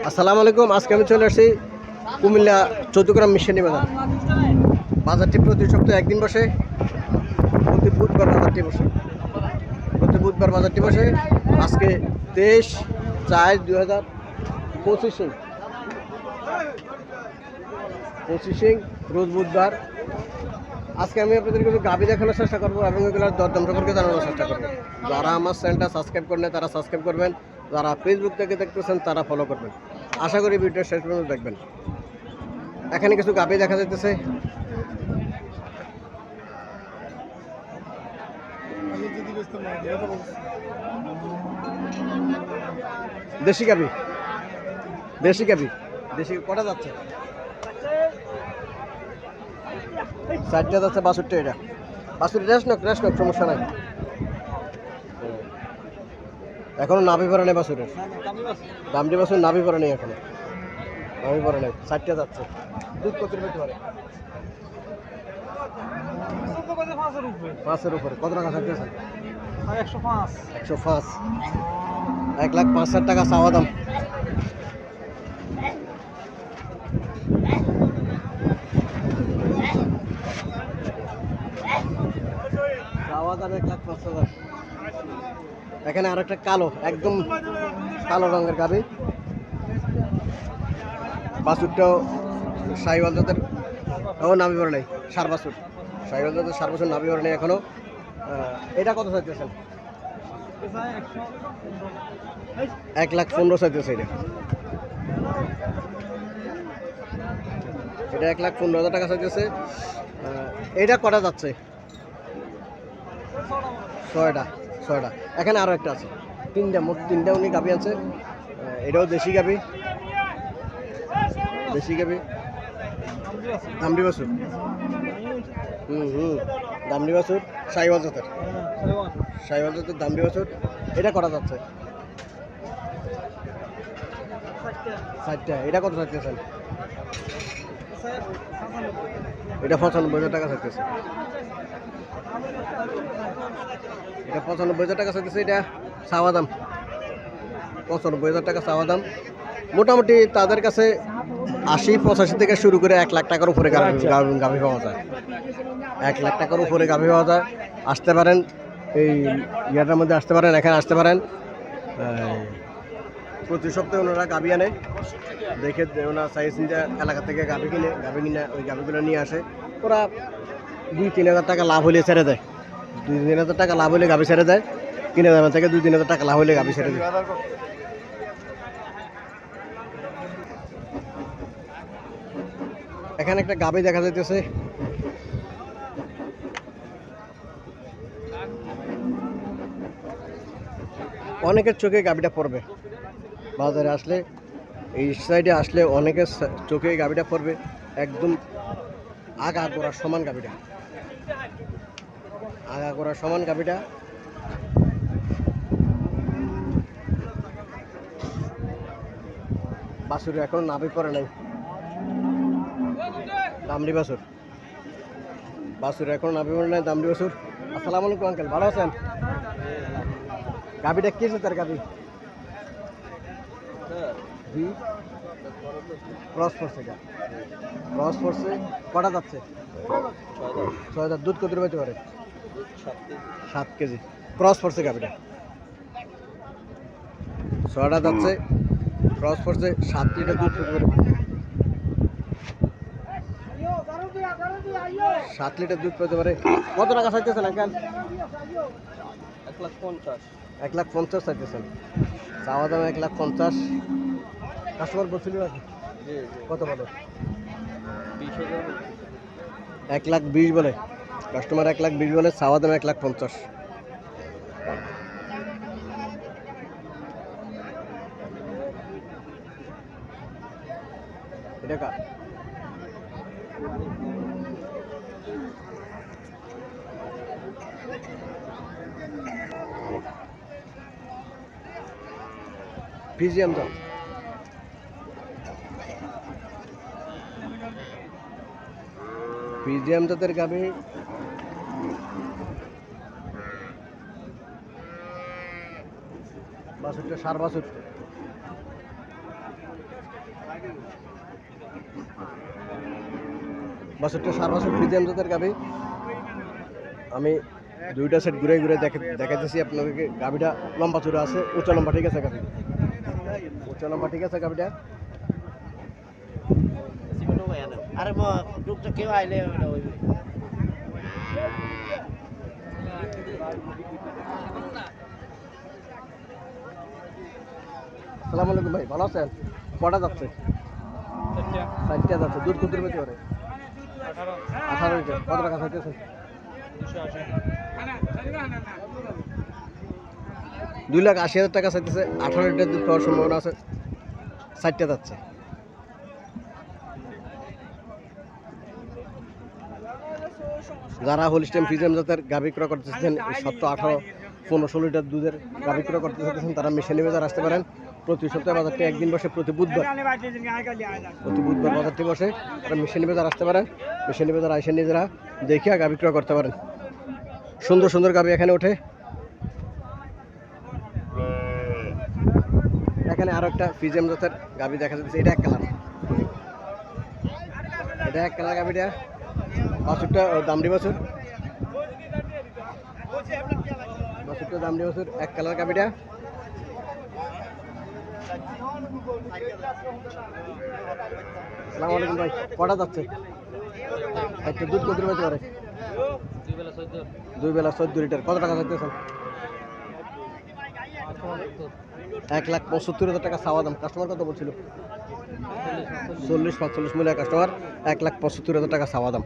আসসালামু আলাইকুম। আজকে আমি চলে আসছি কুমিল্লা চৌদ্দগ্রাম মিশনী বাজার। বাজারটি প্রতি সপ্তাহে একদিন বসে, প্রতি বুধবার বাজারটি বসে। আজকে 23/4/2025 রোজ বুধবার। আজকে আমি আপনাদের কিছু গাভী দেখানোর চেষ্টা করবো এবং এগুলোর দরদাম সম্পর্কে জানানোর চেষ্টা করবো। যারা আমার চ্যানেলটা সাবস্ক্রাইব করেন তারা সাবস্ক্রাইব করবেন, যারা ফেসবুক থেকে দেখতেছেন তারা ফলো করবেন। আশা করি ভিডিও শেষ পর্যন্ত দেখবেন। এখানে কিছু গাভী দেখা যাইতেছে। দেশি গাভী কটা যাচ্ছে? 4টা যাচ্ছে। 62 এটা 62 রেশ নক সমস্যা নাই। এখনো নাভি ভরা নেই বাছুরের। দামটি বাছুর নাভি ভরা নেই, এখনো নাভি ভরা নেই। 4টা যাচ্ছে। দুধ কত পেতে পারে? 5-এর উপরে। কত টাকা চাইতেছেন? 105 1,05,000 টাকা চাওয়া দাম। চাওয়া দাম 1,05,000। এখানে আর একটা কালো, একদম কালো রঙের গাভী। বাছুরটাও শাহিওয়াল জাতের, নাভি ভরা নেই। সার বাছুর, শাহিওয়াল জাতের সার বাছুর, নাভি ভরা নেই এখনো। এটা কত চাইতেছেন? 1,15,000 চাইতেছে। এটা 1,15,000 টাকা চাইতেছে। এটা কটা যাচ্ছে? 6টা। এখানে আরও একটা আছে। মোট তিনটা উনি গাভী আছে। এটাও দেশি গাভী। দামড়ি বাছুর। দামড়ি বাছুর, শাহিওয়াল জাতের দামড়ি বাছুর। এটা কটা যাচ্ছে? 4টা। এটা কত চাইতেছেন? এটা 95,000 টাকা চাইতেছে। এটা 95,000 টাকা চাইতেছে। এটা চাওয়া দাম 95,000 টাকা চাওয়া দাম। মোটামুটি তাদের কাছে 80-85 থেকে শুরু করে 1,00,000 টাকার উপরে গাভী পাওয়া যায়। 1,00,000 টাকার উপরে গাভী পাওয়া যায়। আসতে পারেন, এই ইয়াটার মধ্যে আসতে পারেন, এখানে আসতে পারেন। প্রতি সপ্তাহে ওনারা গাভী আনে, দেখে ওনারা চাইছেন এলাকা থেকে গাভী কিনে ওই গাভীগুলো নিয়ে আসে। ওরা 2-3 হাজার টাকা লাভ হলে ছেড়ে দেয়। 2-3 হাজার টাকা লাভ হলে গাভী ছেড়ে দেয়। কিনে দামের থেকে 2-3 হাজার টাকা লাভ হলে গাভী ছেড়ে দেয়। এখানে একটা গাভী দেখা যাইতেছে। অনেকের চোখে গাভীটা পড়বে। বাজারে আসলে, এই সাইডে আসলে অনেকের চোখে গাভীটা পড়বে। একদম আগা গোড়া সমান গাভীটা। বাছুর এখন নাভি পড়ে নাই। দামড়ি বাছুর এখন নাভি পড়ে নাই। দামড়ি বাছুর। আসসালামু আলাইকুম আঙ্কেল, ভালো আছেন? গাভীটা কি আছে? তার গাভী ক্রস ফোর্সে। কটা যাচ্ছে? 6,000। দুধ কত পেতে পারে? 7 কেজি। ক্রস ফোর্সে গাভীটা 6টা যাচ্ছে। ক্রস ফোর্সে 7 লিটার দুধ পেতে পারে। 7 লিটার দুধ পেতে পারে। কত টাকা চাইতেছেন আঙ্কেল? 1,50,000 চাইতেছেন। চাওয়া দাম 1,50,000। কাস্টমার বলছিল নাকি? কত বলে? 1,20,000 বলে। কাস্টমার 1,20,000 বলে। চাওয়া দাম 1,50,000। এটা কার? ফিজিয়াম দাম। ফিজিয়াম জাতের গাভী। বাছুরটা সার বাছুর। বাছুরটা 4 বছর ফ্রিজিয়ান জাতের গাভী। আমি দুইটা সেট ঘুরে ঘুরে দেখাতেছি আপনাদেরকে। গাভীটা লম্বা চূড়া আছে, উচ্চ লম্বা ঠিক আছে গাভী, উচ্চ লম্বা ঠিক আছে গাভীটা। আরে লোকটা কেউ আইলে আসসালামু আলাইকুম ভাই, ভালো আছেন? কটা যাচ্ছে? 4টা যাচ্ছে। দুধ কত পেতে পারে? 18 লিটার। কত টাকা চাইতেছেন? 2,80,000 টাকা চাইতেছে। 18 লিটার দুধ পাওয়ার সম্ভাবনা আছে। 4টা যাচ্ছে। যারা হোলিস্টাইন ফ্রিজিয়ান জাতের গাভী ক্রয় করতেছেন, 17, 18, 15, 16 লিটার দুধের গাভী ক্রয় করতে চাইতেছেন, তারা মিশালি বাজার আসতে পারেন। প্রতি সপ্তাহে বাজারটি একদিন বসে, প্রতি বুধবার বাজারটি বসে। তারা মিশালি বাজার আসতে পারেন। মিশালি বাজার আইসে নিজেরা দেখিয়া গাভী ক্রয় করতে পারেন। সুন্দর সুন্দর গাভী এখানে ওঠে। এখানে আরো একটা ফ্রিজিয়ান জাতের গাভী দেখা যাচ্ছে। এটা এক কালার, এটা এক কালার গাভীটা। বাছুরটা দামড়ি বাছুর, বাছুরটা দামড়ি বাছুর, এক কালার গাভীটা। আসসালামু আলাইকুম ভাই, কটা যাচ্ছে? একটা দুধ কত পেতে পারে? 2 বেলা 14 লিটার। কত টাকা চাইতেছেন? 1,75,000 টাকা চাওয়া দাম। কাস্টমার কত বলছিল? 40-45 মূল্য কাস্টমার। 1,75,000 টাকা চাওয়া দাম।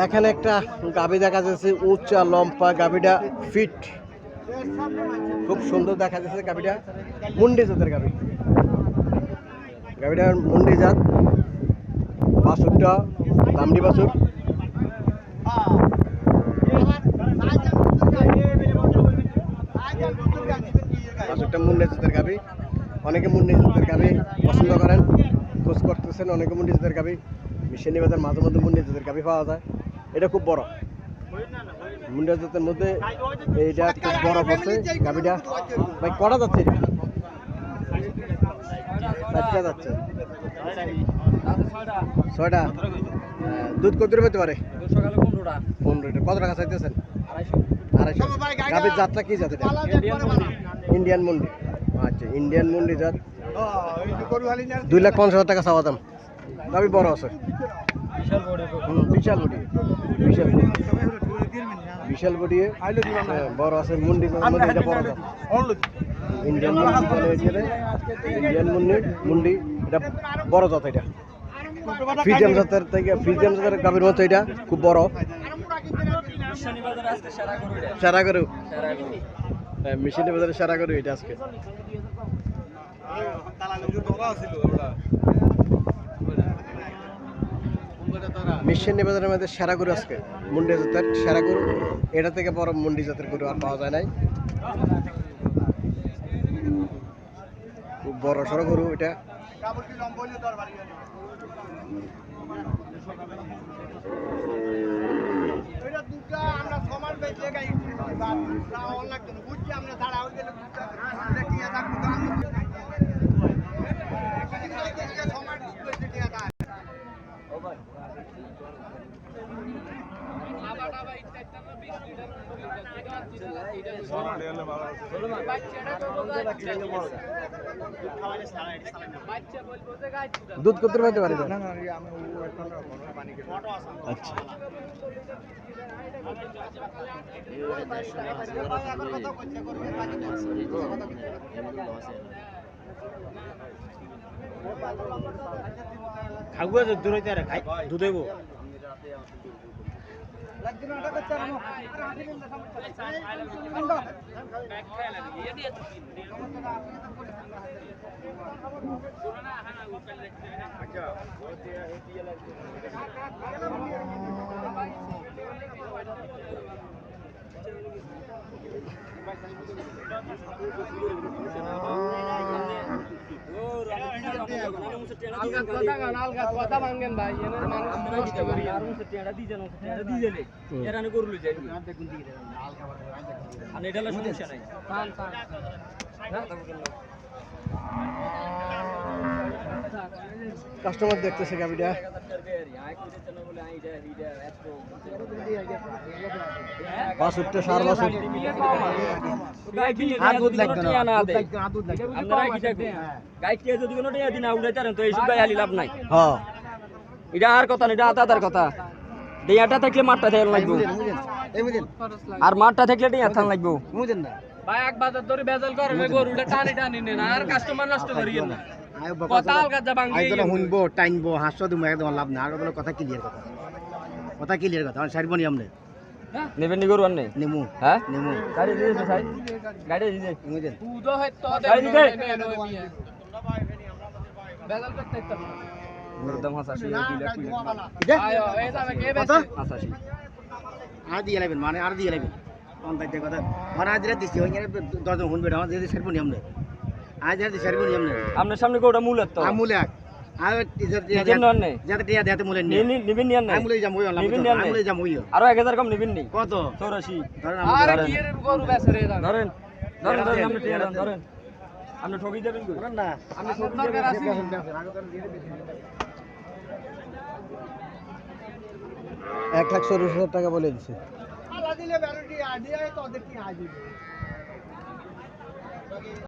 এখানে একটা গাভী দেখা যাচ্ছে, উচ্চা লম্বা গাভীটা, ফিট, খুব সুন্দর দেখা যাচ্ছে গাভীটা। মুন্ডি জাতের গাভী, গাভীটা মুন্ডি জাত। বাছুরটা দামড়ি বাছুর। বাছুরটা মুন্ডি জাতের গাভী। অনেকে মুন্ডি জাতের গাভী পছন্দ করেন, খোঁজ করতেছেন। অনেকে মুন্ডি জাতের গাভী, মিশালি বাজার মাঝে মধ্যে মুন্ডি জাতের গাভী পাওয়া যায়। এটা খুব বড় মুন্ডি জাতের মধ্যে, এইটা খুব বড় পড়ছে গাভীটা। ভাই কটা যাচ্ছে? এটা 4টা যাচ্ছে। 6টা। দুধ কত পেতে পারে? 15 লিটার। কত টাকা চাইতেছেন? 250। গাভীর জাতটা কি জাত? এটা ইন্ডিয়ান মুন্ডি। আচ্ছা, ইন্ডিয়ান মুন্ডি জাত। 2,50,000 টাকা চাওয়া দাম। গাভী বড় আছে, বিশাল বডি, বিশাল বিশাল বডি, বড় আছে। মুন্ডি এটা বড় জাত। ইন্ডিয়ান মুন্ডি, ইন্ডিয়ান মুন্ডি, মুন্ডি এটা বড় জাত। এটা ফ্রিজিয়ান জাতের থেকে, ফ্রিজিয়ান জাতের গাভীর মতো এটা খুব বড়। সেরা গরু, মিশালি বাজারে সেরা গরু এটা আজকে। মিশালি বাজারের মধ্যে সেরা গরু আজকে, মুন্ডি জাতের সেরা গরু। এটা থেকে বড় মুন্ডি জাতের গরু আর পাওয়া যায় নাই। খুব বড় সড়ো গরু এটা। দুধ কত পাইতে পারে? আচ্ছা, খাগুয়া দূর হইতে আরে খাই দুধ হইব। কাস্টমার দেখতেছে গাবিটা বাছুরটা সার বাছুর হ্যাঁ এটা আর কথা না, এটা আতার কথা। ডিয়াটা থাকলে মাঠটা থাকলে লাগবো, আর মাঠটা থাকলে ডিয়া থান লাগবো। ভাই এক বাজার ধরে বেজাল করে গরুটা টানি টানি নেন আর কাস্টমার নষ্ট করিয়েন না। কথা আলগা যা বাঙ্গি শুনবো টাইনবো হাসো তুমি একদম লাভ না। আগে কথা ক্লিয়ার কথা সারবো নি আমনে নেবেন নি গরু আর নেই নেমু হ্যাঁ নেমু গাড়ি দিয়ে দিছে ভাই, গাড়ি দিয়ে দিছে। বুঝেন তুদো হয়তো গাড়ি দিতে বেজাল করতে ইচ্ছা না। গরুর দাম 85 আয় এই দামে কে কত বেচে 85। আর দিয়ে লাগবেন মানে আর দিয়ে লাগবেন অন্তাইতে কথা মানে আজ রাত দিছি ওই দশজন শুনবে আমার যদি সারবো নি আমনে আজ রাত সারবো নি আমনে আপনার সামনে গরুটা মূল তো আমুলে আর নিবেন না নেই যাতে টিয়া দেতে মুলে নি নিবেন নি আর নেই আমুলে যাম ওই নিবেন নি আর নেই আমুলে যাম ওই আরো 1000 কম নিবেন নি কত 84। ধরেন আরে কি এর গরু বেচে রে দাম ধরেন ধরেন ধরেন আপনি টিয়া দেন, ধরেন আপনি ঠকি দেবেন গো, না আপনি ঠকি দরকার দেবেন। আছে 1,40,000 টাকা বলে দিছে।